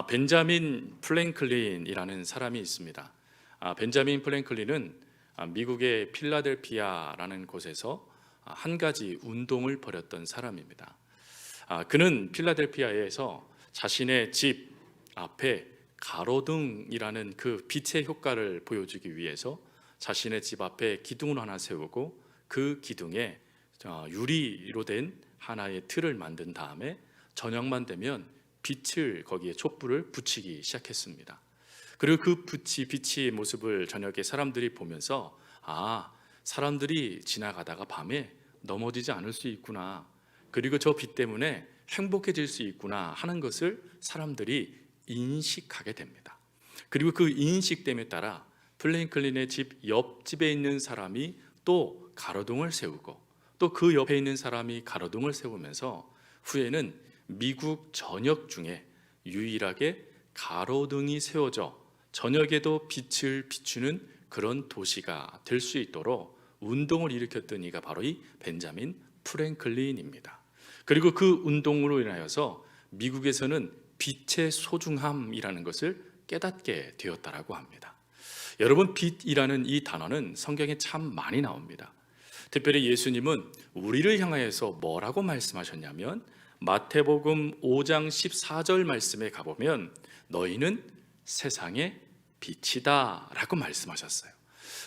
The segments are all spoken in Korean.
벤자민 프랭클린이라는 사람이 있습니다. 벤자민 프랭클린은 미국의 필라델피아라는 곳에서 한 가지 운동을 벌였던 사람입니다. 그는 필라델피아에서 자신의 집 앞에 가로등이라는 그 빛의 효과를 보여주기 위해서 자신의 집 앞에 기둥을 하나 세우고 그 기둥에 유리로 된 하나의 틀을 만든 다음에 저녁만 되면 빛을 거기에 촛불을 붙이기 시작했습니다. 그리고 그 빛의 모습을 저녁에 사람들이 보면서 사람들이 지나가다가 밤에 넘어지지 않을 수 있구나, 그리고 저 빛 때문에 행복해질 수 있구나 하는 것을 사람들이 인식하게 됩니다. 그리고 그 인식됨에 따라 프랭클린의 집 옆집에 있는 사람이 또 가로등을 세우고 또 그 옆에 있는 사람이 가로등을 세우면서 후에는 미국 전역 중에 유일하게 가로등이 세워져 저녁에도 빛을 비추는 그런 도시가 될 수 있도록 운동을 일으켰던 이가 바로 이 벤자민 프랭클린입니다. 그리고 그 운동으로 인하여서 미국에서는 빛의 소중함이라는 것을 깨닫게 되었다라고 합니다. 여러분, 빛이라는 이 단어는 성경에 참 많이 나옵니다. 특별히 예수님은 우리를 향하여서 뭐라고 말씀하셨냐면 마태복음 5장 14절 말씀에 가보면 너희는 세상의 빛이다 라고 말씀하셨어요.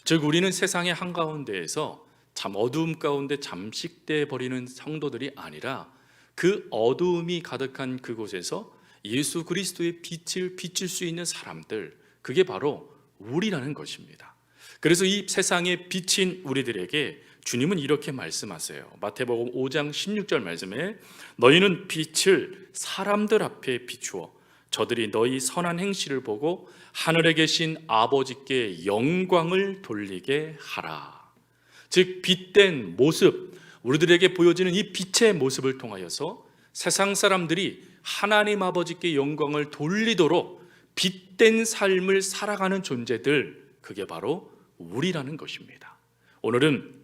즉 우리는 세상의 한가운데에서 참 어두움 가운데 잠식돼 버리는 성도들이 아니라 그 어두움이 가득한 그곳에서 예수 그리스도의 빛을 비출 수 있는 사람들, 그게 바로 우리라는 것입니다. 그래서 이 세상의 빛인 우리들에게 주님은 이렇게 말씀하세요. 마태복음 5장 16절 말씀에 너희는 빛을 사람들 앞에 비추어 저들이 너희 선한 행실을 보고 하늘에 계신 아버지께 영광을 돌리게 하라. 즉 빛된 모습, 우리들에게 보여지는 이 빛의 모습을 통하여서 세상 사람들이 하나님 아버지께 영광을 돌리도록 빛된 삶을 살아가는 존재들, 그게 바로 우리라는 것입니다. 오늘은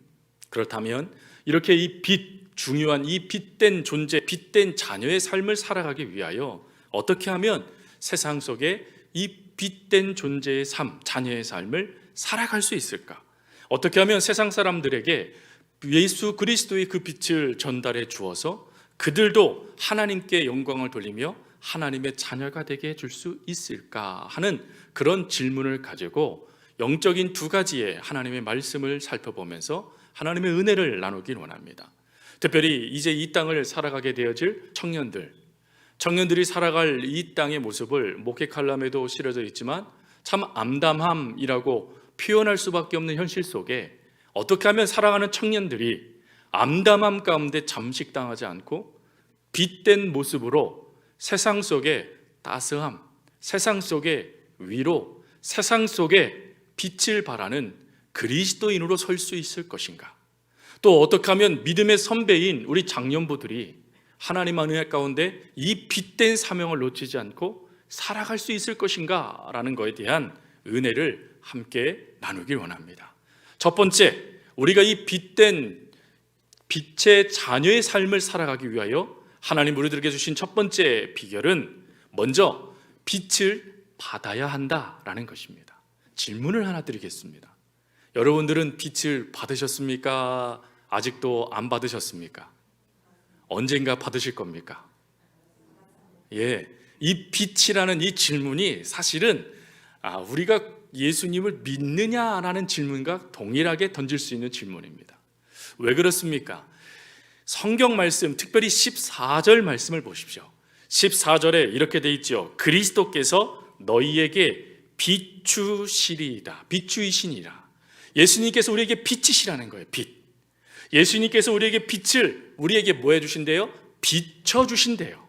그렇다면 이렇게 이 빛, 중요한 이 빛된 존재, 빛된 자녀의 삶을 살아가기 위하여 어떻게 하면 세상 속에 이 빛된 존재의 삶, 자녀의 삶을 살아갈 수 있을까? 어떻게 하면 세상 사람들에게 예수 그리스도의 그 빛을 전달해 주어서 그들도 하나님께 영광을 돌리며 하나님의 자녀가 되게 해줄 수 있을까 하는 그런 질문을 가지고 영적인 두 가지의 하나님의 말씀을 살펴보면서 하나님의 은혜를 나누길 원합니다. 특별히 이제 이 땅을 살아가게 되어질 청년들이 살아갈 이 땅의 모습을 목회 칼럼에도 실어져 있지만 참 암담함이라고 표현할 수밖에 없는 현실 속에 어떻게 하면 살아가는 청년들이 암담함 가운데 잠식당하지 않고 빛된 모습으로 세상 속에 따스함, 세상 속에 위로, 세상 속에 빛을 발하는 그리스도인으로 설 수 있을 것인가? 또 어떻게 하면 믿음의 선배인 우리 장년부들이 하나님 은혜 가운데 이 빛된 사명을 놓치지 않고 살아갈 수 있을 것인가? 라는 것에 대한 은혜를 함께 나누길 원합니다. 첫 번째, 우리가 이 빛된 빛의 자녀의 삶을 살아가기 위하여 하나님 우리들에게 주신 첫 번째 비결은 먼저 빛을 받아야 한다라는 것입니다. 질문을 하나 드리겠습니다. 여러분들은 빛을 받으셨습니까? 아직도 안 받으셨습니까? 언젠가 받으실 겁니까? 이 빛이라는 이 질문이 사실은 우리가 예수님을 믿느냐라는 질문과 동일하게 던질 수 있는 질문입니다. 왜 그렇습니까? 성경 말씀, 특별히 14절 말씀을 보십시오. 14절에 이렇게 돼 있죠. 그리스도께서 너희에게 비추시리이다. 비추이시니라. 예수님께서 우리에게 빛이시라는 거예요. 빛. 예수님께서 우리에게 빛을 우리에게 뭐 해주신대요? 비춰주신대요.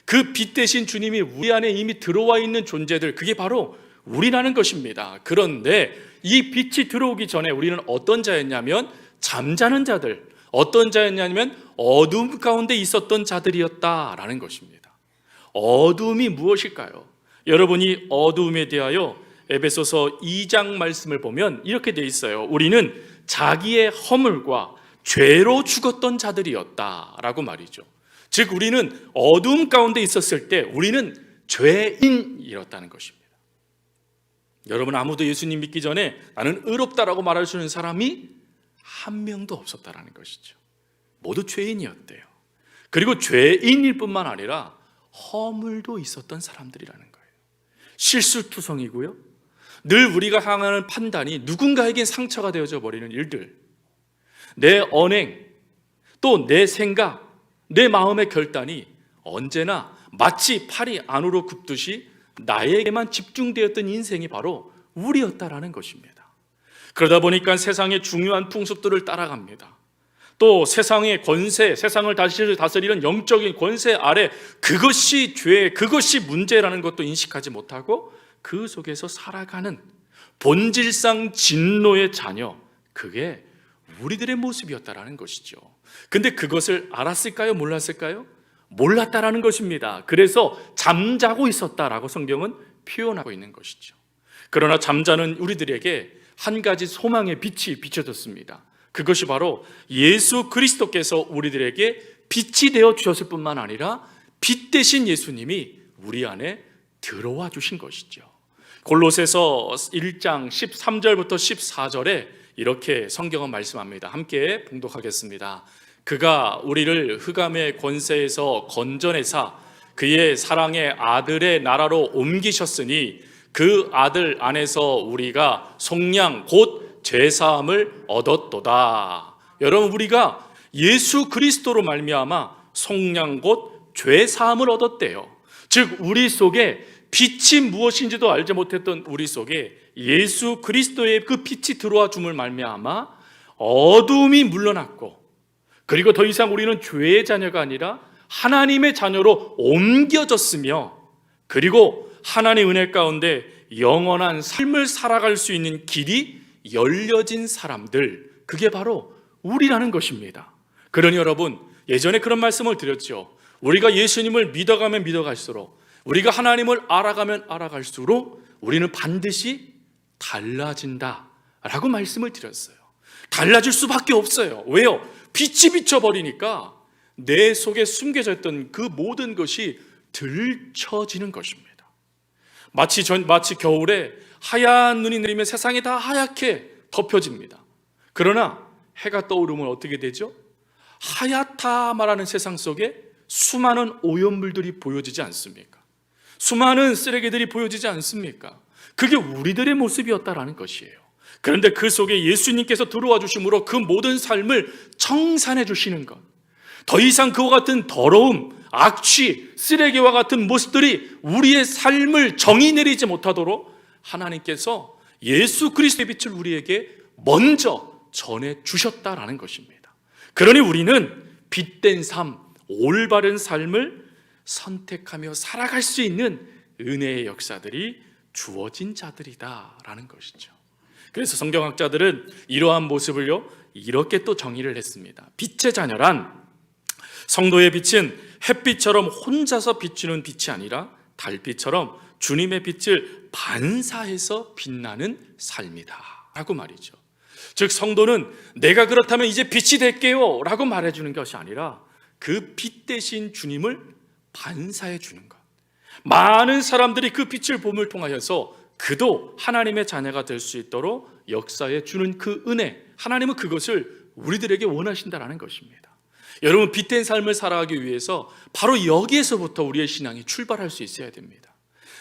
그 빛 대신 주님이 우리 안에 이미 들어와 있는 존재들, 그게 바로 우리라는 것입니다. 그런데 이 빛이 들어오기 전에 우리는 어떤 자였냐면 잠자는 자들, 어떤 자였냐면 어둠 가운데 있었던 자들이었다라는 것입니다. 어둠이 무엇일까요? 여러분이 어둠에 대하여 에베소서 2장 말씀을 보면 이렇게 돼 있어요. 우리는 자기의 허물과 죄로 죽었던 자들이었다라고 말이죠. 즉 우리는 어둠 가운데 있었을 때 우리는 죄인이었다는 것입니다. 여러분, 아무도 예수님 믿기 전에 나는 의롭다라고 말할 수 있는 사람이 한 명도 없었다라는 것이죠. 모두 죄인이었대요. 그리고 죄인일 뿐만 아니라 허물도 있었던 사람들이라는 거예요. 실수투성이고요, 늘 우리가 향하는 판단이 누군가에겐 상처가 되어져 버리는 일들, 내 언행, 또 내 생각, 내 마음의 결단이 언제나 마치 팔이 안으로 굽듯이 나에게만 집중되었던 인생이 바로 우리였다라는 것입니다. 그러다 보니까 세상의 중요한 풍습들을 따라갑니다. 또 세상의 권세, 세상을 다스리는 영적인 권세 아래 그것이 죄, 그것이 문제라는 것도 인식하지 못하고 그 속에서 살아가는 본질상 진노의 자녀, 그게 우리들의 모습이었다라는 것이죠. 근데 그것을 알았을까요? 몰랐을까요? 몰랐다라는 것입니다. 그래서 잠자고 있었다라고 성경은 표현하고 있는 것이죠. 그러나 잠자는 우리들에게 한 가지 소망의 빛이 비춰졌습니다. 그것이 바로 예수 그리스도께서 우리들에게 빛이 되어 주셨을 뿐만 아니라 빛 대신 예수님이 우리 안에 들어와 주신 것이죠. 골로새서 1장 13절부터 14절에 이렇게 성경은 말씀합니다. 함께 봉독하겠습니다. 그가 우리를 흑암의 권세에서 건져내사 그의 사랑의 아들의 나라로 옮기셨으니 그 아들 안에서 우리가 속량 곧 죄사함을 얻었도다. 여러분, 우리가 예수 그리스도로 말미암아 속량 곧 죄사함을 얻었대요. 즉 우리 속에 빛이 무엇인지도 알지 못했던 우리 속에 예수 그리스도의 그 빛이 들어와 줌을 말미암아 어둠이 물러났고, 그리고 더 이상 우리는 죄의 자녀가 아니라 하나님의 자녀로 옮겨졌으며, 그리고 하나님의 은혜 가운데 영원한 삶을 살아갈 수 있는 길이 열려진 사람들, 그게 바로 우리라는 것입니다. 그러니 여러분, 예전에 그런 말씀을 드렸죠. 우리가 예수님을 믿어가면 믿어갈수록, 우리가 하나님을 알아가면 알아갈수록 우리는 반드시 달라진다라고 말씀을 드렸어요. 달라질 수밖에 없어요. 왜요? 빛이 비춰버리니까 내 속에 숨겨져 있던 그 모든 것이 들춰지는 것입니다. 마치 겨울에 하얀 눈이 내리면 세상이 다 하얗게 덮여집니다. 그러나 해가 떠오르면 어떻게 되죠? 하얗다 말하는 세상 속에 수많은 오염물들이 보여지지 않습니까? 수많은 쓰레기들이 보여지지 않습니까? 그게 우리들의 모습이었다라는 것이에요. 그런데 그 속에 예수님께서 들어와 주심으로 그 모든 삶을 청산해 주시는 것, 더 이상 그와 같은 더러움, 악취, 쓰레기와 같은 모습들이 우리의 삶을 정의 내리지 못하도록 하나님께서 예수 그리스도의 빛을 우리에게 먼저 전해 주셨다라는 것입니다. 그러니 우리는 빛된 삶, 올바른 삶을 선택하며 살아갈 수 있는 은혜의 역사들이 주어진 자들이다라는 것이죠. 그래서 성경학자들은 이러한 모습을요, 이렇게 또 정의를 했습니다. 빛의 자녀란, 성도의 빛은 햇빛처럼 혼자서 비추는 빛이 아니라 달빛처럼 주님의 빛을 반사해서 빛나는 삶이다 라고 말이죠. 즉 성도는 내가 그렇다면 이제 빛이 될게요 라고 말해주는 것이 아니라 그 빛 대신 주님을 반사해 주는 것, 많은 사람들이 그 빛을 봄을 통하여서 그도 하나님의 자녀가 될 수 있도록 역사해 주는 그 은혜, 하나님은 그것을 우리들에게 원하신다라는 것입니다. 여러분, 빛된 삶을 살아가기 위해서 바로 여기에서부터 우리의 신앙이 출발할 수 있어야 됩니다.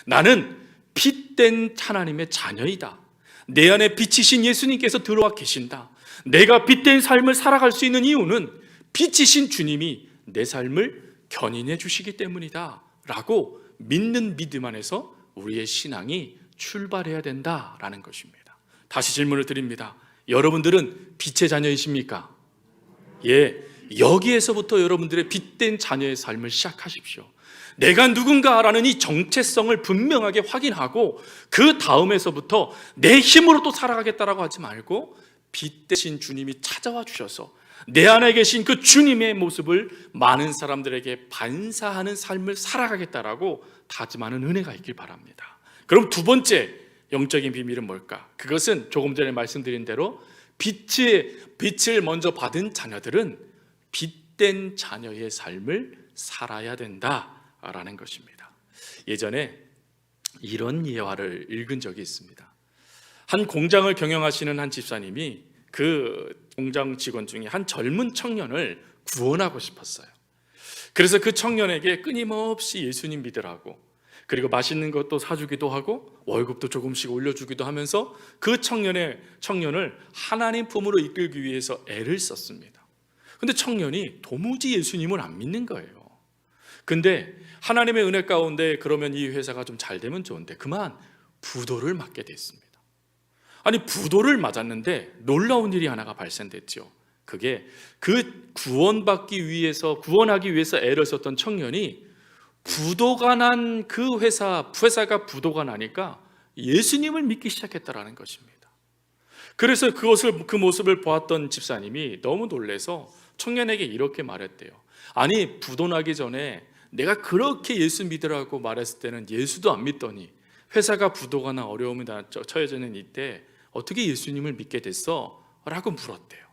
나는 빛된 하나님의 자녀이다. 내 안에 빛이신 예수님께서 들어와 계신다. 내가 빛된 삶을 살아갈 수 있는 이유는 빛이신 주님이 내 삶을 견인해 주시기 때문이다 라고 믿는 믿음 안에서 우리의 신앙이 출발해야 된다라는 것입니다. 다시 질문을 드립니다. 여러분들은 빛의 자녀이십니까? 예, 여기에서부터 여러분들의 빛된 자녀의 삶을 시작하십시오. 내가 누군가라는 이 정체성을 분명하게 확인하고 그 다음에서부터 내 힘으로 또 살아가겠다라고 하지 말고 빛 대신 주님이 찾아와 주셔서 내 안에 계신 그 주님의 모습을 많은 사람들에게 반사하는 삶을 살아가겠다라고 다짐하는 은혜가 있길 바랍니다. 그럼 두 번째 영적인 비밀은 뭘까? 그것은 조금 전에 말씀드린 대로 빛을 먼저 받은 자녀들은 빛된 자녀의 삶을 살아야 된다라는 것입니다. 예전에 이런 예화를 읽은 적이 있습니다. 한 공장을 경영하시는 한 집사님이 그 공장 직원 중에 한 젊은 청년을 구원하고 싶었어요. 그래서 그 청년에게 끊임없이 예수님 믿으라고, 그리고 맛있는 것도 사주기도 하고 월급도 조금씩 올려주기도 하면서 그 청년을 하나님 품으로 이끌기 위해서 애를 썼습니다. 근데 청년이 도무지 예수님을 안 믿는 거예요. 근데 하나님의 은혜 가운데 그러면 이 회사가 좀 잘 되면 좋은데 그만 부도를 맞게 됐습니다. 아니, 부도를 맞았는데 놀라운 일이 하나가 발생됐죠. 그게 그 구원하기 위해서 애를 썼던 청년이 부도가 난 그 회사가 부도가 나니까 예수님을 믿기 시작했다라는 것입니다. 그래서 그 모습을 보았던 집사님이 너무 놀라서 청년에게 이렇게 말했대요. 아니, 부도 나기 전에 내가 그렇게 예수 믿으라고 말했을 때는 예수도 안 믿더니 회사가 부도가 나 어려움이 처해져 있는 이때 어떻게 예수님을 믿게 됐어? 라고 물었대요.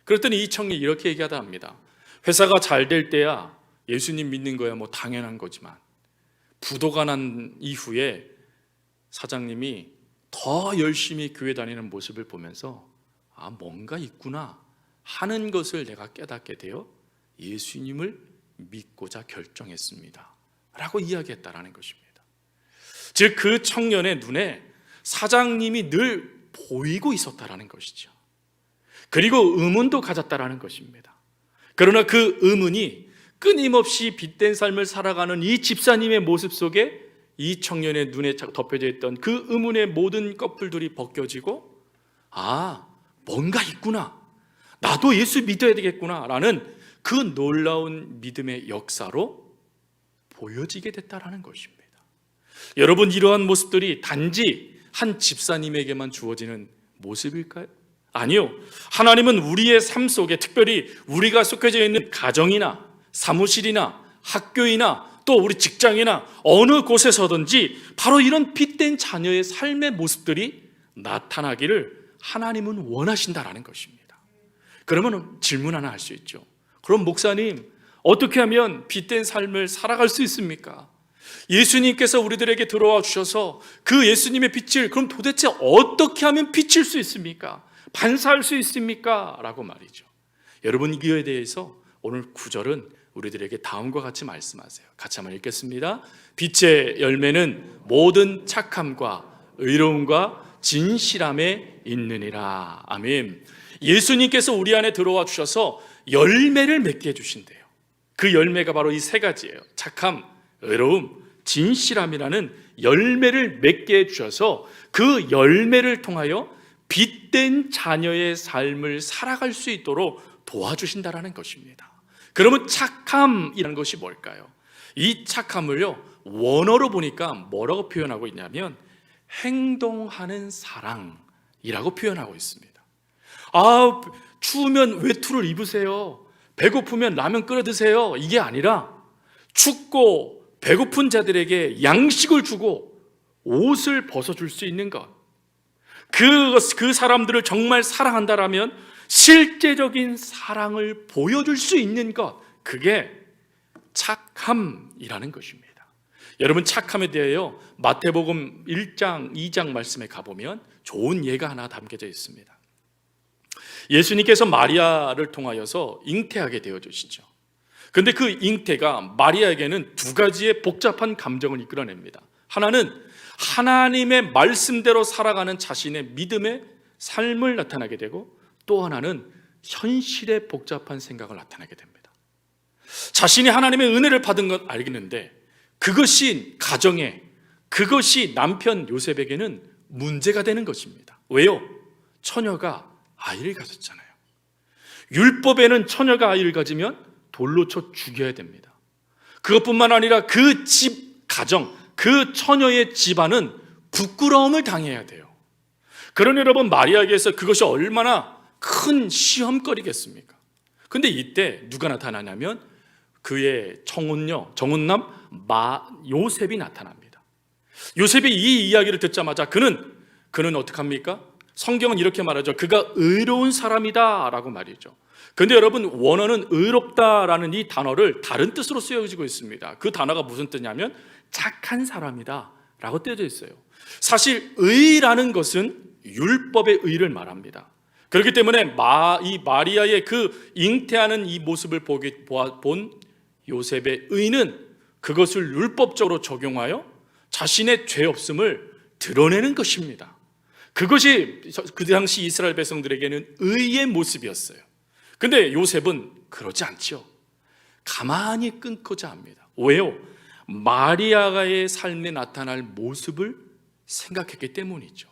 그랬더니 이 청년이 이렇게 얘기하다 합니다. 회사가 잘 될 때야 예수님 믿는 거야 뭐 당연한 거지만 부도가 난 이후에 사장님이 더 열심히 교회 다니는 모습을 보면서 아, 뭔가 있구나 하는 것을 내가 깨닫게 되어 예수님을 믿고자 결정했습니다 라고 이야기했다라는 것입니다. 즉 그 청년의 눈에 사장님이 늘 보이고 있었다라는 것이죠. 그리고 의문도 가졌다라는 것입니다. 그러나 그 의문이 끊임없이 빗된 삶을 살아가는 이 집사님의 모습 속에 이 청년의 눈에 덮여져 있던 그 의문의 모든 꺼풀들이 벗겨지고 아, 뭔가 있구나, 나도 예수 믿어야 되겠구나 라는 그 놀라운 믿음의 역사로 보여지게 됐다라는 것입니다. 여러분, 이러한 모습들이 단지 한 집사님에게만 주어지는 모습일까요? 아니요. 하나님은 우리의 삶 속에, 특별히 우리가 속해져 있는 가정이나 사무실이나 학교이나 또 우리 직장이나 어느 곳에서든지 바로 이런 핏된 자녀의 삶의 모습들이 나타나기를 하나님은 원하신다라는 것입니다. 그러면 질문 하나 할 수 있죠. 그럼 목사님, 어떻게 하면 핏된 삶을 살아갈 수 있습니까? 예수님께서 우리들에게 들어와 주셔서 그 예수님의 빛을 그럼 도대체 어떻게 하면 비칠 수 있습니까? 반사할 수 있습니까? 라고 말이죠. 여러분, 이거에 대해서 오늘 9절은 우리들에게 다음과 같이 말씀하세요. 같이 한번 읽겠습니다. 빛의 열매는 모든 착함과 의로움과 진실함에 있느니라. 아멘. 예수님께서 우리 안에 들어와 주셔서 열매를 맺게 해주신대요. 그 열매가 바로 이 세 가지예요. 착함, 의로움, 진실함이라는 열매를 맺게 해주셔서 그 열매를 통하여 빛된 자녀의 삶을 살아갈 수 있도록 도와주신다라는 것입니다. 그러면 착함이라는 것이 뭘까요? 이 착함을요, 원어로 보니까 뭐라고 표현하고 있냐면 행동하는 사랑이라고 표현하고 있습니다. 아, 추우면 외투를 입으세요. 배고프면 라면 끓여 드세요. 이게 아니라 춥고 배고픈 자들에게 양식을 주고 옷을 벗어줄 수 있는 것, 그 사람들을 정말 사랑한다라면 실제적인 사랑을 보여줄 수 있는 것, 그게 착함이라는 것입니다. 여러분, 착함에 대하여 마태복음 1장, 2장 말씀에 가보면 좋은 예가 하나 담겨져 있습니다. 예수님께서 마리아를 통하여서 잉태하게 되어주시죠. 근데 그 잉태가 마리아에게는 두 가지의 복잡한 감정을 이끌어냅니다. 하나는 하나님의 말씀대로 살아가는 자신의 믿음의 삶을 나타나게 되고, 또 하나는 현실의 복잡한 생각을 나타나게 됩니다. 자신이 하나님의 은혜를 받은 건 알겠는데 그것이 가정에, 그것이 남편 요셉에게는 문제가 되는 것입니다. 왜요? 처녀가 아이를 가졌잖아요. 율법에는 처녀가 아이를 가지면 돌로 쳐 죽여야 됩니다. 그것뿐만 아니라 그 집, 가정, 그 처녀의 집안은 부끄러움을 당해야 돼요. 그러니 여러분, 마리아에게서 그것이 얼마나 큰 시험거리겠습니까? 근데 이때 누가 나타나냐면 그의 정혼남 요셉이 나타납니다. 요셉이 이 이야기를 듣자마자 그는 어떻게 합니까? 성경은 이렇게 말하죠. 그가 의로운 사람이다 라고 말이죠. 근데 여러분, 원어는 의롭다라는 이 단어를 다른 뜻으로 쓰여지고 있습니다. 그 단어가 무슨 뜻이냐면 착한 사람이다 라고 떼져 있어요. 사실 의라는 것은 율법의 의를 말합니다. 그렇기 때문에 이 마리아의 그 잉태하는 이 모습을 본 요셉의 의는 그것을 율법적으로 적용하여 자신의 죄 없음을 드러내는 것입니다. 그것이 그 당시 이스라엘 백성들에게는 의의 모습이었어요. 근데 요셉은 그러지 않죠. 가만히 끊고자 합니다. 왜요? 마리아의 삶에 나타날 모습을 생각했기 때문이죠.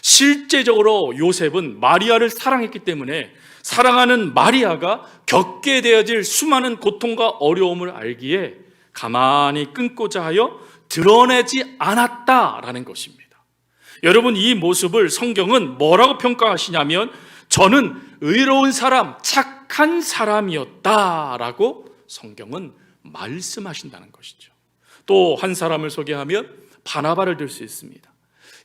실제적으로 요셉은 마리아를 사랑했기 때문에 사랑하는 마리아가 겪게 되어질 수많은 고통과 어려움을 알기에 가만히 끊고자 하여 드러내지 않았다라는 것입니다. 여러분, 이 모습을 성경은 뭐라고 평가하시냐면 저는 의로운 사람, 착한 사람이었다라고 성경은 말씀하신다는 것이죠. 또 한 사람을 소개하면 바나바를 들 수 있습니다.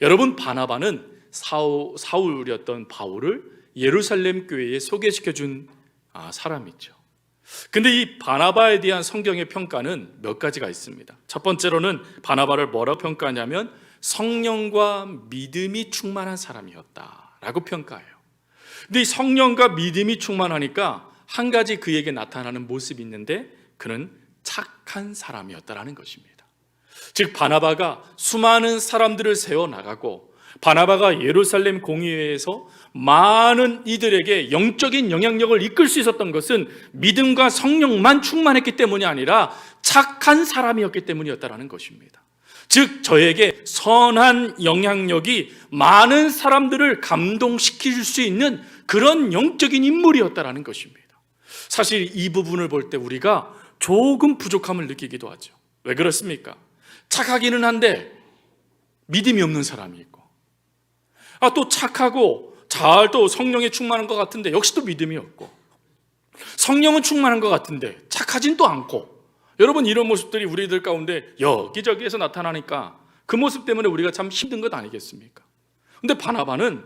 여러분, 바나바는 사울이었던 바울을 예루살렘 교회에 소개시켜준 사람이죠. 근데 이 바나바에 대한 성경의 평가는 몇 가지가 있습니다. 첫 번째로는 바나바를 뭐라고 평가하냐면 성령과 믿음이 충만한 사람이었다라고 평가해요. 근데 이 성령과 믿음이 충만하니까 한 가지 그에게 나타나는 모습이 있는데 그는 착한 사람이었다라는 것입니다. 즉 바나바가 수많은 사람들을 세워나가고 바나바가 예루살렘 공의회에서 많은 이들에게 영적인 영향력을 이끌 수 있었던 것은 믿음과 성령만 충만했기 때문이 아니라 착한 사람이었기 때문이었다는 것입니다. 즉 저에게 선한 영향력이 많은 사람들을 감동시킬 수 있는 그런 영적인 인물이었다는 것입니다. 사실 이 부분을 볼 때 우리가 조금 부족함을 느끼기도 하죠. 왜 그렇습니까? 착하기는 한데 믿음이 없는 사람이 있고 또 착하고 잘 또 성령에 충만한 것 같은데 역시 또 믿음이 없고 성령은 충만한 것 같은데 착하진 또 않고 여러분 이런 모습들이 우리들 가운데 여기저기에서 나타나니까 그 모습 때문에 우리가 참 힘든 것 아니겠습니까? 근데 바나바는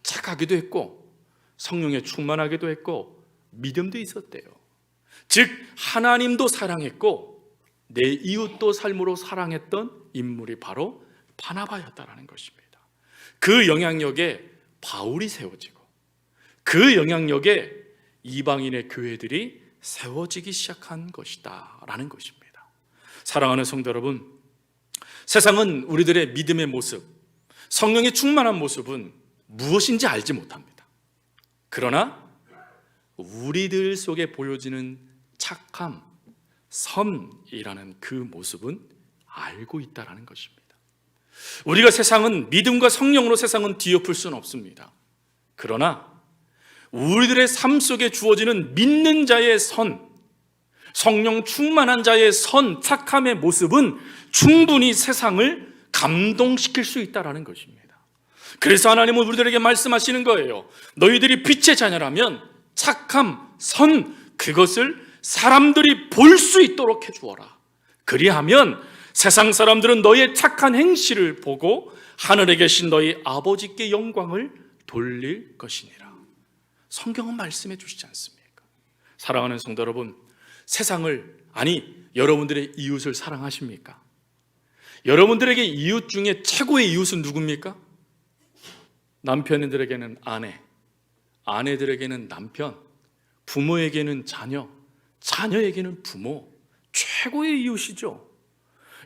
착하기도 했고 성령에 충만하기도 했고 믿음도 있었대요. 즉 하나님도 사랑했고 내 이웃도 삶으로 사랑했던 인물이 바로 바나바였다라는 것입니다. 그 영향력에 바울이 세워지고 그 영향력에 이방인의 교회들이 세워지기 시작한 것이다 라는 것입니다. 사랑하는 성도 여러분, 세상은 우리들의 믿음의 모습, 성령의 충만한 모습은 무엇인지 알지 못합니다. 그러나 우리들 속에 보여지는 착함, 선이라는 그 모습은 알고 있다는 것입니다. 우리가 세상은 믿음과 성령으로 세상은 뒤엎을 수는 없습니다. 그러나 우리들의 삶 속에 주어지는 믿는 자의 선, 성령 충만한 자의 선, 착함의 모습은 충분히 세상을 감동시킬 수 있다는 것입니다. 그래서 하나님은 우리들에게 말씀하시는 거예요. 너희들이 빛의 자녀라면 착함, 선, 그것을 사람들이 볼 수 있도록 해주어라. 그리하면 세상 사람들은 너의 착한 행실을 보고 하늘에 계신 너희 아버지께 영광을 돌릴 것이니라. 성경은 말씀해 주시지 않습니까? 사랑하는 성도 여러분, 세상을, 여러분들의 이웃을 사랑하십니까? 여러분들에게 이웃 중에 최고의 이웃은 누굽니까? 남편들에게는 아내, 아내들에게는 남편, 부모에게는 자녀, 자녀에게는 부모, 최고의 이웃이죠.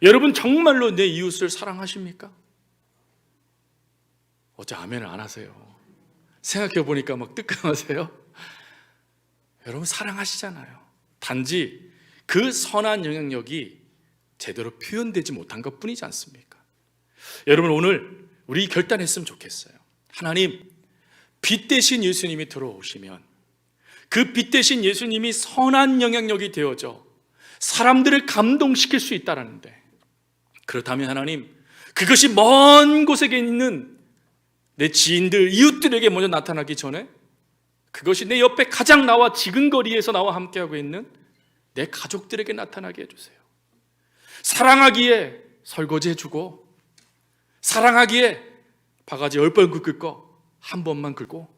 여러분 정말로 내 이웃을 사랑하십니까? 어째 아멘을 안 하세요? 생각해 보니까 막 뜨끔하세요? 여러분 사랑하시잖아요. 단지 그 선한 영향력이 제대로 표현되지 못한 것 뿐이지 않습니까? 여러분 오늘 우리 결단했으면 좋겠어요. 하나님, 빛 대신 예수님이 들어오시면 그 빛 대신 예수님이 선한 영향력이 되어져 사람들을 감동시킬 수 있다라는데, 그렇다면 하나님, 그것이 먼 곳에 있는 내 지인들, 이웃들에게 먼저 나타나기 전에 그것이 내 옆에 가장 나와 지근거리에서 나와 함께하고 있는 내 가족들에게 나타나게 해주세요. 사랑하기에 설거지 해주고, 사랑하기에 바가지 10번 긁고, 한 번만 긁고,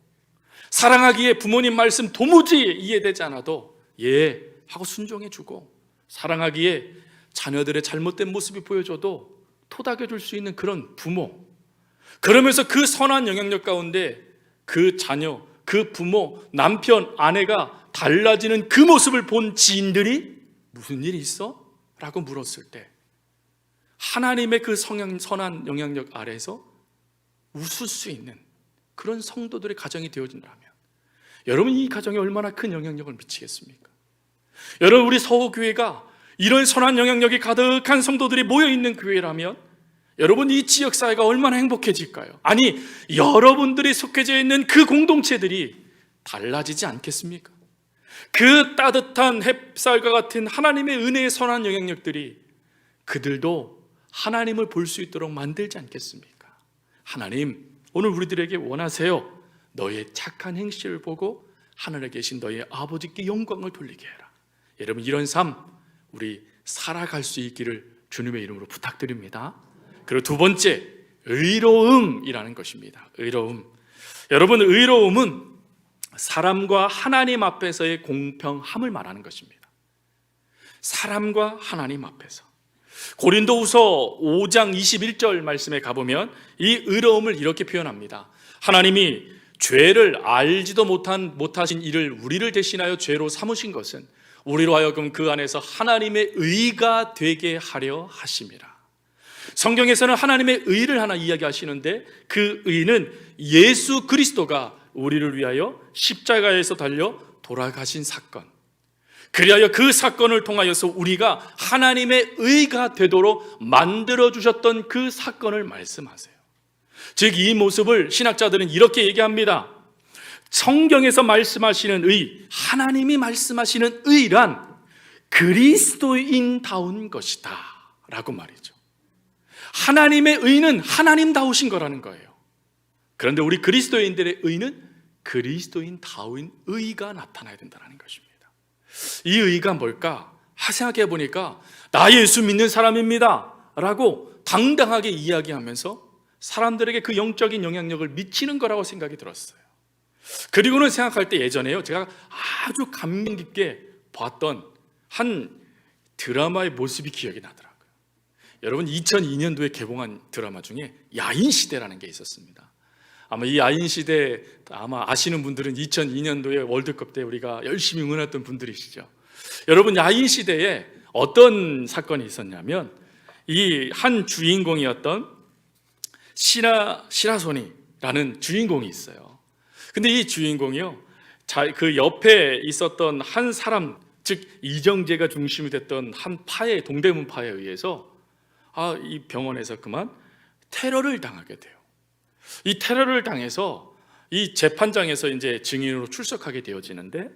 사랑하기에 부모님 말씀 도무지 이해되지 않아도 예 하고 순종해주고, 사랑하기에 자녀들의 잘못된 모습이 보여줘도 토닥여줄 수 있는 그런 부모, 그러면서 그 선한 영향력 가운데 그 자녀, 그 부모, 남편, 아내가 달라지는 그 모습을 본 지인들이 무슨 일이 있어? 라고 물었을 때 하나님의 그 선한 영향력 아래에서 웃을 수 있는 그런 성도들의 가정이 되어진다면, 여러분 이 가정에 얼마나 큰 영향력을 미치겠습니까? 여러분 우리 서호교회가 이런 선한 영향력이 가득한 성도들이 모여있는 교회라면 여러분 이 지역사회가 얼마나 행복해질까요? 아니, 여러분들이 속해져 있는 그 공동체들이 달라지지 않겠습니까? 그 따뜻한 햇살과 같은 하나님의 은혜의 선한 영향력들이 그들도 하나님을 볼 수 있도록 만들지 않겠습니까? 하나님, 오늘 우리들에게 원하세요. 너의 착한 행실을 보고 하늘에 계신 너의 아버지께 영광을 돌리게 해라. 여러분 이런 삶 우리 살아갈 수 있기를 주님의 이름으로 부탁드립니다. 그리고 두 번째, 의로움이라는 것입니다. 의로움. 여러분 의로움은 사람과 하나님 앞에서의 공평함을 말하는 것입니다. 사람과 하나님 앞에서. 고린도후서 5장 21절 말씀에 가보면 이 의로움을 이렇게 표현합니다. 하나님이 죄를 알지도 못하신 이를 우리를 대신하여 죄로 삼으신 것은 우리로 하여금 그 안에서 하나님의 의가 되게 하려 하심이라. 성경에서는 하나님의 의를 하나 이야기하시는데 그 의는 예수 그리스도가 우리를 위하여 십자가에서 달려 돌아가신 사건, 그리하여 그 사건을 통하여서 우리가 하나님의 의가 되도록 만들어주셨던 그 사건을 말씀하세요. 즉 이 모습을 신학자들은 이렇게 얘기합니다. 성경에서 말씀하시는 의, 하나님이 말씀하시는 의란 그리스도인다운 것이다 라고 말이죠. 하나님의 의는 하나님다우신 거라는 거예요. 그런데 우리 그리스도인들의 의는 그리스도인다운 의가 나타나야 된다는 것입니다. 이 의가 뭘까? 생각해 보니까 나 예수 믿는 사람입니다 라고 당당하게 이야기하면서 사람들에게 그 영적인 영향력을 미치는 거라고 생각이 들었어요. 그리고는 생각할 때 예전에요, 제가 아주 감명 깊게 봤던 한 드라마의 모습이 기억이 나더라고요. 여러분 2002년도에 개봉한 드라마 중에 야인시대라는 게 있었습니다. 아마 이 야인시대 아마 아시는 분들은 2002년도에 월드컵 때 우리가 열심히 응원했던 분들이시죠. 여러분 야인시대에 어떤 사건이 있었냐면 이 한 주인공이었던 시라소니라는 주인공이 있어요. 근데 이 주인공이요, 그 옆에 있었던 한 사람, 즉 이정재가 중심이 됐던 한 파의 동대문 파에 의해서 이 병원에서 그만 테러를 당하게 돼요. 이 테러를 당해서 이 재판장에서 이제 증인으로 출석하게 되어지는데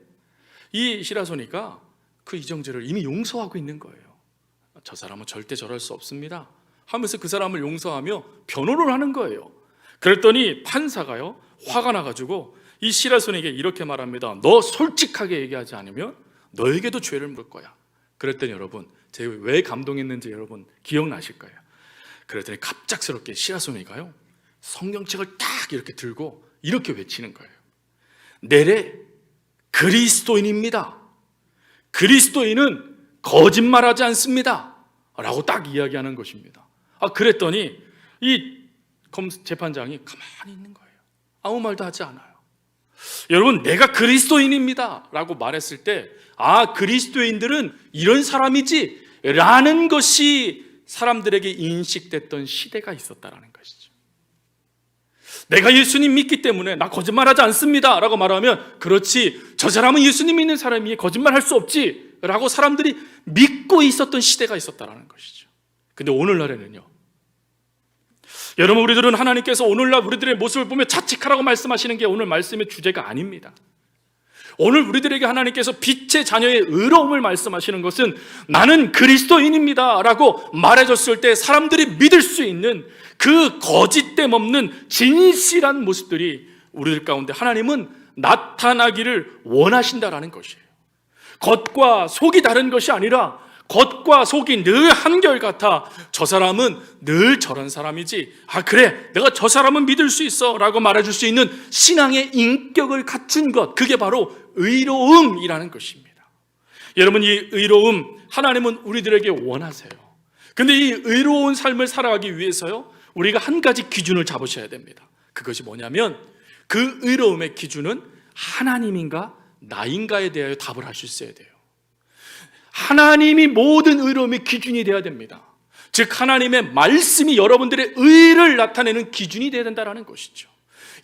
이 시라소니가 그 이정재를 이미 용서하고 있는 거예요. 저 사람은 절대 저럴 수 없습니다 하면서 그 사람을 용서하며 변호를 하는 거예요. 그랬더니 판사가요 화가 나가지고 이 시라소니에게 이렇게 말합니다. 너 솔직하게 얘기하지 않으면 너에게도 죄를 물을 거야. 그랬더니 여러분 제가 왜 감동했는지 여러분 기억나실 거예요. 그랬더니 갑작스럽게 시라소니가요 성경책을 딱 이렇게 들고 이렇게 외치는 거예요. 내래 그리스도인입니다. 그리스도인은 거짓말하지 않습니다 라고 딱 이야기하는 것입니다. 그랬더니 이 재판장이 가만히 있는 거예요. 아무 말도 하지 않아요. 여러분 내가 그리스도인입니다 라고 말했을 때 그리스도인들은 이런 사람이지 라는 것이 사람들에게 인식됐던 시대가 있었다라는 것이죠. 내가 예수님 믿기 때문에 나 거짓말하지 않습니다 라고 말하면 그렇지, 저 사람은 예수님 믿는 사람이 거짓말할 수 없지 라고 사람들이 믿고 있었던 시대가 있었다라는 것이죠. 근데 오늘날에는요, 여러분 우리들은 하나님께서 오늘날 우리들의 모습을 보며 자책하라고 말씀하시는 게 오늘 말씀의 주제가 아닙니다. 오늘 우리들에게 하나님께서 빛의 자녀의 의로움을 말씀하시는 것은 나는 그리스도인입니다 라고 말해줬을 때 사람들이 믿을 수 있는 그 거짓됨 없는 진실한 모습들이 우리들 가운데 하나님은 나타나기를 원하신다라는 것이에요. 겉과 속이 다른 것이 아니라 겉과 속이 늘 한결같아 저 사람은 늘 저런 사람이지, 그래 내가 저 사람은 믿을 수 있어 라고 말해줄 수 있는 신앙의 인격을 갖춘 것, 그게 바로 의로움이라는 것입니다. 여러분, 이 의로움 하나님은 우리들에게 원하세요. 근데 이 의로운 삶을 살아가기 위해서요, 우리가 한 가지 기준을 잡으셔야 됩니다. 그것이 뭐냐면, 그 의로움의 기준은 하나님인가 나인가에 대하여 답을 할 수 있어야 돼요. 하나님이 모든 의로움의 기준이 되어야 됩니다. 즉 하나님의 말씀이 여러분들의 의를 나타내는 기준이 되어야 된다는 것이죠.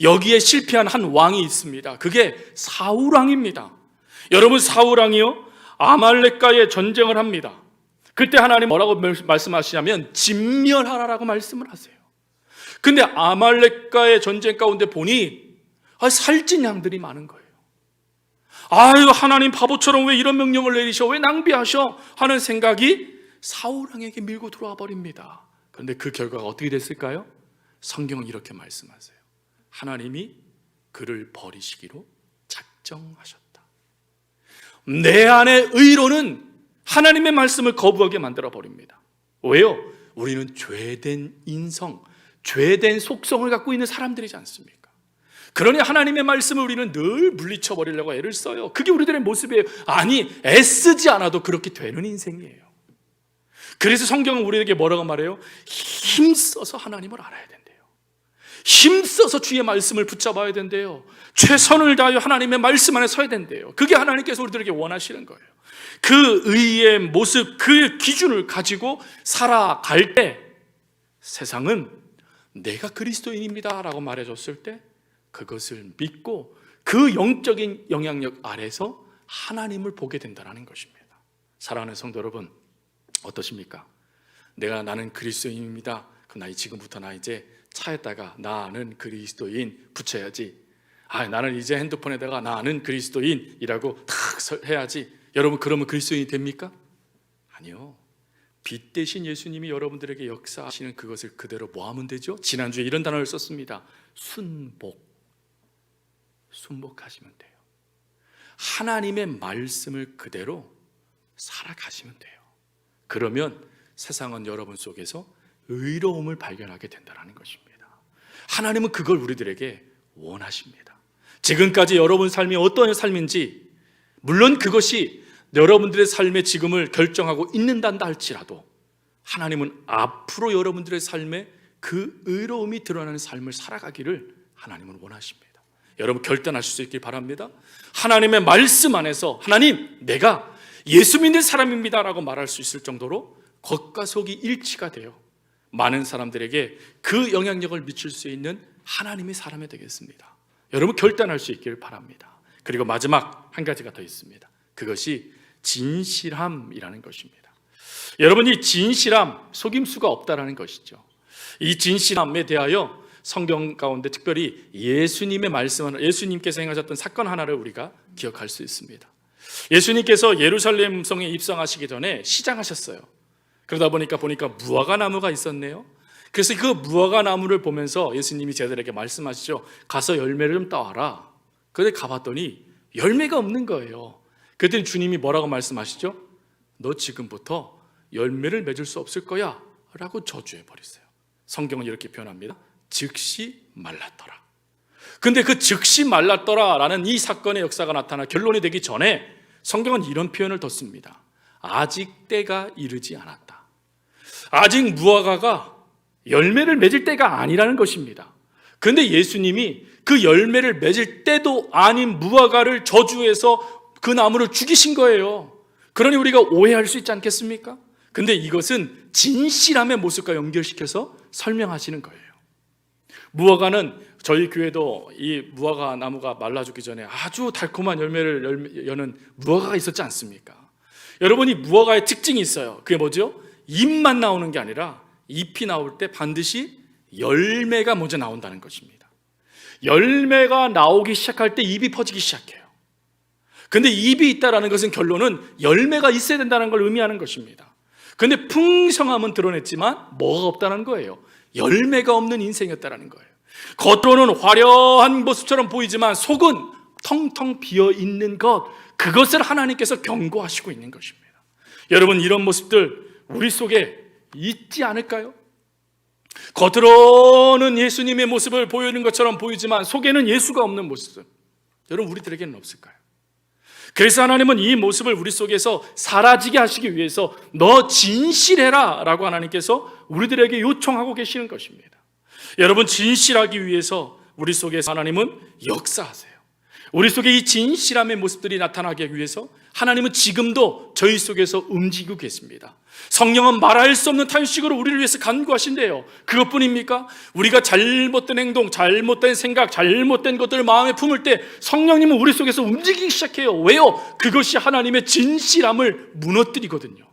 여기에 실패한 한 왕이 있습니다. 그게 사울 왕입니다. 여러분, 사울 왕이요, 아말렉과의 전쟁을 합니다. 그때 하나님 뭐라고 말씀하시냐면 진멸하라라고 말씀을 하세요. 근데 아말렉과의 전쟁 가운데 보니 살찐 양들이 많은 거예요. 하나님 바보처럼 왜 이런 명령을 내리셔, 왜 낭비하셔 하는 생각이 사울 왕에게 밀고 들어와 버립니다. 그런데 그 결과가 어떻게 됐을까요? 성경은 이렇게 말씀하세요. 하나님이 그를 버리시기로 작정하셨다. 내 안의 의로는 하나님의 말씀을 거부하게 만들어 버립니다. 왜요? 우리는 죄된 인성, 죄된 속성을 갖고 있는 사람들이지 않습니까? 그러니 하나님의 말씀을 우리는 늘 물리쳐 버리려고 애를 써요. 그게 우리들의 모습이에요. 아니, 애쓰지 않아도 그렇게 되는 인생이에요. 그래서 성경은 우리에게 뭐라고 말해요? 힘써서 하나님을 알아야 된대요. 힘써서 주의 말씀을 붙잡아야 된대요. 최선을 다하여 하나님의 말씀 안에 서야 된대요. 그게 하나님께서 우리들에게 원하시는 거예요. 그 의의 모습, 그 기준을 가지고 살아갈 때 세상은 내가 그리스도인입니다 라고 말해줬을 때 그것을 믿고 그 영적인 영향력 아래서 하나님을 보게 된다는 것입니다. 사랑하는 성도 여러분, 어떠십니까? 나는 그리스도인입니다. 그럼 지금부터 나 이제 차에다가 나는 그리스도인 붙여야지. 나는 이제 핸드폰에다가 나는 그리스도인이라고 탁 해야지. 여러분, 그러면 그리스도인이 됩니까? 아니요. 빛 대신 예수님이 여러분들에게 역사하시는 그것을 그대로 뭐 하면 되죠? 지난주에 이런 단어를 썼습니다. 순복하시면 돼요. 하나님의 말씀을 그대로 살아가시면 돼요. 그러면 세상은 여러분 속에서 의로움을 발견하게 된다는 것입니다. 하나님은 그걸 우리들에게 원하십니다. 지금까지 여러분 삶이 어떤 삶인지, 물론 그것이 여러분들의 삶의 지금을 결정하고 있는다 할지라도 하나님은 앞으로 여러분들의 삶에 그 의로움이 드러나는 삶을 살아가기를 하나님은 원하십니다. 여러분, 결단하실 수 있길 바랍니다. 하나님의 말씀 안에서 하나님, 내가 예수 믿는 사람입니다 라고 말할 수 있을 정도로 겉과 속이 일치가 돼요. 많은 사람들에게 그 영향력을 미칠 수 있는 하나님의 사람이 되겠습니다. 여러분, 결단할 수 있길 바랍니다. 그리고 마지막 한 가지가 더 있습니다. 그것이 진실함이라는 것입니다. 여러분, 이 진실함, 속임수가 없다라는 것이죠. 이 진실함에 대하여 성경 가운데 특별히 예수님의 말씀, 예수님께서 행하셨던 사건 하나를 우리가 기억할 수 있습니다. 예수님께서 예루살렘 성에 입성하시기 전에 시장하셨어요. 그러다 보니까 무화과 나무가 있었네요. 그래서 그 무화과 나무를 보면서 예수님이 제자들에게 말씀하시죠. 가서 열매를 좀 따와라. 그런데 가봤더니 열매가 없는 거예요. 그랬더니 주님이 뭐라고 말씀하시죠? 너 지금부터 열매를 맺을 수 없을 거야 라고 저주해 버리세요. 성경은 이렇게 표현합니다. 즉시 말랐더라. 근데 그 즉시 말랐더라 라는 이 사건의 역사가 나타나 결론이 되기 전에 성경은 이런 표현을 뒀습니다. 아직 때가 이르지 않았다. 아직 무화과가 열매를 맺을 때가 아니라는 것입니다. 그런데 예수님이 그 열매를 맺을 때도 아닌 무화과를 저주해서 그 나무를 죽이신 거예요. 그러니 우리가 오해할 수 있지 않겠습니까? 근데 이것은 진실함의 모습과 연결시켜서 설명하시는 거예요. 무화과는 저희 교회도 이 무화과 나무가 말라 죽기 전에 아주 달콤한 열매를 여는 무화과가 있었지 않습니까? 여러분이 무화과의 특징이 있어요. 그게 뭐죠? 잎만 나오는 게 아니라 잎이 나올 때 반드시 열매가 먼저 나온다는 것입니다. 열매가 나오기 시작할 때 잎이 퍼지기 시작해요. 근데 잎이 있다는 것은 결론은 열매가 있어야 된다는 걸 의미하는 것입니다. 근데 풍성함은 드러냈지만 뭐가 없다는 거예요. 열매가 없는 인생이었다는 거예요. 겉으로는 화려한 모습처럼 보이지만 속은 텅텅 비어 있는 것, 그것을 하나님께서 경고하시고 있는 것입니다. 여러분, 이런 모습들 우리 속에 있지 않을까요? 겉으로는 예수님의 모습을 보이는 것처럼 보이지만 속에는 예수가 없는 모습, 여러분 우리들에게는 없을까요? 그래서 하나님은 이 모습을 우리 속에서 사라지게 하시기 위해서 너 진실해라 라고 하나님께서 우리들에게 요청하고 계시는 것입니다. 여러분, 진실하기 위해서 우리 속에서 하나님은 역사하세요. 우리 속에 이 진실함의 모습들이 나타나기 위해서 하나님은 지금도 저희 속에서 움직이고 계십니다. 성령은 말할 수 없는 탄식으로 우리를 위해서 간구하신대요. 그것뿐입니까? 우리가 잘못된 행동, 잘못된 생각, 잘못된 것들을 마음에 품을 때 성령님은 우리 속에서 움직이기 시작해요. 왜요? 그것이 하나님의 진실함을 무너뜨리거든요.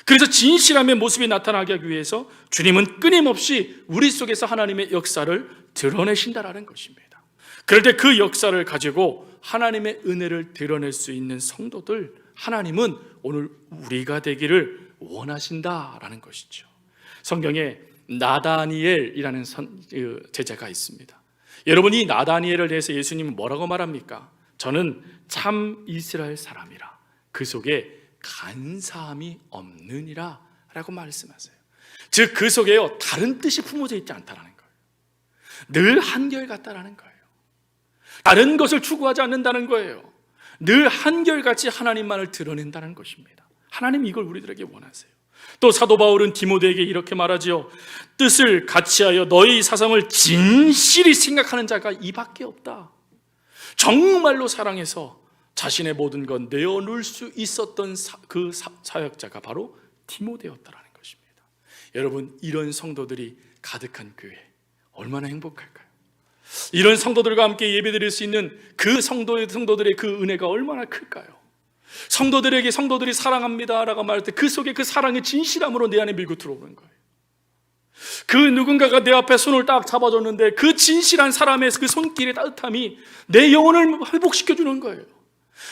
그래서 진실함의 모습이 나타나기 위해서 주님은 끊임없이 우리 속에서 하나님의 역사를 드러내신다라는 것입니다. 그럴 때 그 역사를 가지고 하나님의 은혜를 드러낼 수 있는 성도들, 하나님은 오늘 우리가 되기를 원하신다라는 것이죠. 성경에 나다니엘이라는 제자가 있습니다. 여러분, 이 나다니엘을 대해서 예수님은 뭐라고 말합니까? 저는 참 이스라엘 사람이라 그 속에 간사함이 없느니라 라고 말씀하세요. 즉, 그 속에요 다른 뜻이 품어져 있지 않다라는 거예요. 늘 한결같다라는 거예요. 다른 것을 추구하지 않는다는 거예요. 늘 한결같이 하나님만을 드러낸다는 것입니다. 하나님 이걸 우리들에게 원하세요. 또 사도 바울은 디모데에게 이렇게 말하지요. 뜻을 같이하여 너희 사상을 진실히 생각하는 자가 이밖에 없다. 정말로 사랑해서 자신의 모든 건 내어놓을 수 있었던 그 사역자가 바로 디모데였다라는 것입니다. 여러분, 이런 성도들이 가득한 교회 얼마나 행복할까요? 이런 성도들과 함께 예배드릴 수 있는 그 성도들의 그 은혜가 얼마나 클까요? 성도들에게 성도들이 사랑합니다 라고 말할 때 그 속에 그 사랑의 진실함으로 내 안에 밀고 들어오는 거예요. 그 누군가가 내 앞에 손을 딱 잡아줬는데 그 진실한 사람의 그 손길의 따뜻함이 내 영혼을 회복시켜주는 거예요.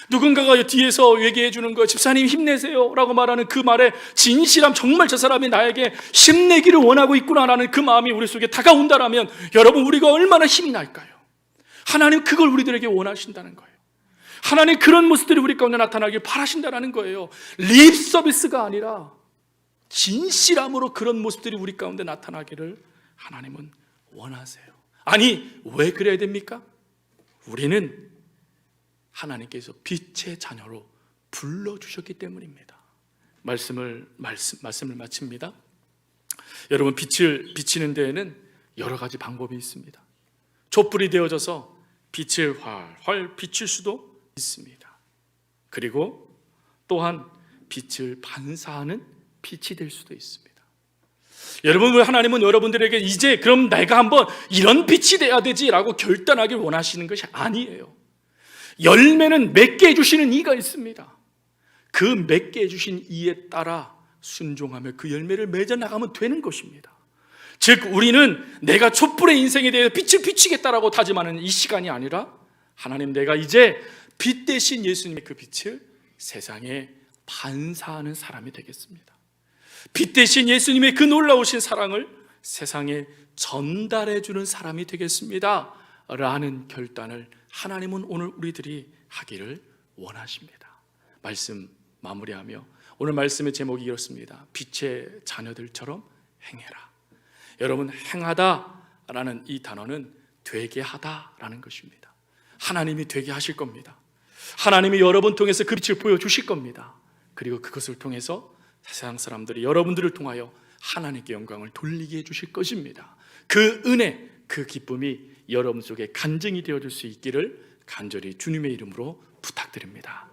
누군가가 뒤에서 얘기해 주는 거예요. 집사님 힘내세요 라고 말하는 그 말에 진실함, 정말 저 사람이 나에게 힘내기를 원하고 있구나라는 그 마음이 우리 속에 다가온다라면 여러분, 우리가 얼마나 힘이 날까요? 하나님 그걸 우리들에게 원하신다는 거예요. 하나님 그런 모습들이 우리 가운데 나타나길 바라신다는 거예요. 립 서비스가 아니라 진실함으로 그런 모습들이 우리 가운데 나타나기를 하나님은 원하세요. 아니, 왜 그래야 됩니까? 우리는 하나님께서 빛의 자녀로 불러주셨기 때문입니다. 말씀을 마칩니다. 여러분, 빛을 비치는 데에는 여러 가지 방법이 있습니다. 촛불이 되어져서 빛을 활활 비칠 수도 있습니다. 그리고 또한 빛을 반사하는 빛이 될 수도 있습니다. 여러분, 하나님은 여러분들에게 이제 그럼 내가 한번 이런 빛이 돼야 되지라고 결단하길 원하시는 것이 아니에요. 열매는 맺게 해주시는 이가 있습니다. 그 맺게 해주신 이에 따라 순종하며 그 열매를 맺어나가면 되는 것입니다. 즉, 우리는 내가 촛불의 인생에 대해서 빛을 비치겠다라고 다짐하는 이 시간이 아니라 하나님, 내가 이제 빛 대신 예수님의 그 빛을 세상에 반사하는 사람이 되겠습니다. 빛 대신 예수님의 그 놀라우신 사랑을 세상에 전달해주는 사람이 되겠습니다 라는 결단을 하나님은 오늘 우리들이 하기를 원하십니다. 말씀 마무리하며 오늘 말씀의 제목이 이렇습니다. 빛의 자녀들처럼 행해라. 여러분, 행하다라는 이 단어는 되게 하다라는 것입니다. 하나님이 되게 하실 겁니다. 하나님이 여러분 통해서 그 빛을 보여주실 겁니다. 그리고 그것을 통해서 세상 사람들이 여러분들을 통하여 하나님께 영광을 돌리게 해주실 것입니다. 그 은혜, 그 기쁨이 여러분 속에 간증이 되어줄 수 있기를 간절히 주님의 이름으로 부탁드립니다.